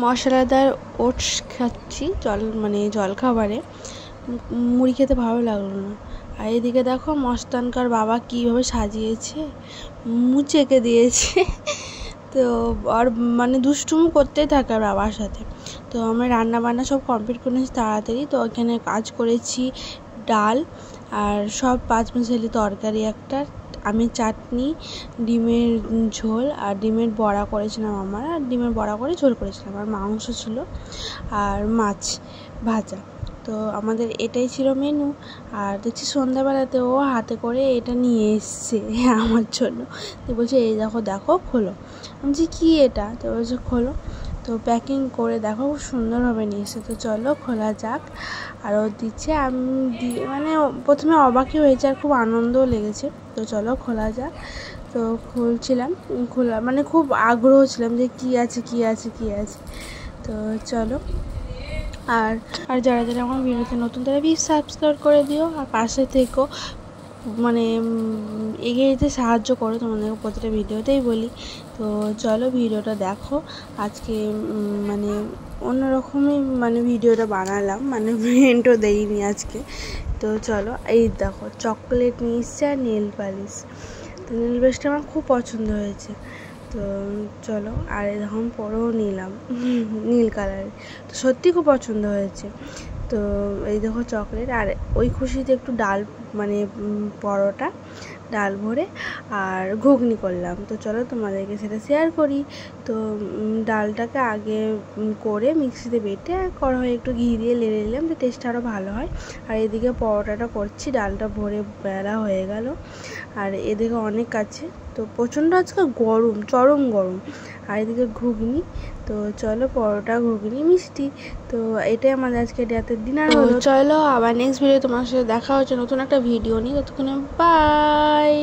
মশলাদার ওটস খাচ্ছি জলখাবারে। মুড়ি খেতে ভালো লাগলো না। আর এদিকে দেখো মস্তানকার বাবা কীভাবে সাজিয়েছে, মুখ এঁকে দিয়েছে। তো আর দুষ্টুমি করতেই থাকে আর বাবার সাথে। তো আমরা রান্না বান্না সব কমপ্লিট করেছি তাড়াতাড়ি। তো ওখানে কাজ করেছি ডাল আর সব পাঁচমিশালি তরকারি একটা, আমি চাটনি, ডিমের ঝোল আর ডিমের বড়া করেছিলাম আমার, আর ডিমের বড়া করে ঝোল করেছিলাম, আর মাংস ছিল আর মাছ ভাজা। তো আমাদের এটাই ছিল মেনু। আর দেখছি সন্ধ্যাবেলাতে ও হাতে করে এটা নিয়ে এসছে আমার জন্য। তো বলছে এই দেখো দেখো খোলো। আমি বলছি কী এটা? তো বলছে খোলো। তো প্যাকিং করে দেখো খুব সুন্দরভাবে নিয়ে এসছে। তো চলো খোলা যাক। আর ও দিচ্ছে, আমি প্রথমে অবাকই হয়েছে আর খুব আনন্দও লেগেছে। তো চলো খোলা যাক। তো খুলছিলাম, খোলা খুব আগ্রহ ছিলাম যে কী আছে কী আছে কী আছে। তো চলো। আর যারা যারা আমার ভিডিওতে নতুন তারা প্লিজ সাবস্ক্রাইব করে দিও, আর পাশে থেকেও এগিয়ে যেতে সাহায্য করো, তোমাদেরকে প্রতিটা ভিডিওতেই বলি। তো চলো ভিডিওটা দেখো। আজকে অন্যরকমই ভিডিওটা বানালাম, ভেন্টও দেইনি আজকে। তো চলো, এই দেখো চকলেট নিয়ে এসছে আর নেল পালিশ। তো নেল পালিশটা আমার খুব পছন্দ হয়েছে। তো চলো, আর এরকম পরেও নিলাম নীল কালারের। তো সত্যি খুব পছন্দ হয়েছে। তো এই দেখো চকলেট, আর ওই খুশিতে একটু ডাল পরোটা ডাল ভরে আর ঘুগনি করলাম। তো চলো তোমাদেরকে সেটা শেয়ার করি। তো ডালটাকে আগে করে মিক্সিতে বেটে কড়াইয়ে একটু ঘি দিয়ে নেড়ে নিলাম, তো টেস্টটা আরও ভালো হয়। আর এদিকে পরোটাটা করছি, ডালটা ভরে বেলা হয়ে গেল। আর এদিকে অনেক আছে, তো প্রচণ্ড আজকে গরম, চরম গরম। আর এদিকে ঘুগনি। তো চলো পরোটা ঘুগনি মিষ্টি। তো এটাই আমাদের আজকে রাতের ডিনার হলো। চলো আবার নেক্সট ভিডিও তোমার সাথে দেখা হচ্ছে নতুন একটা ভিডিও নিয়ে। ততক্ষণে বাই।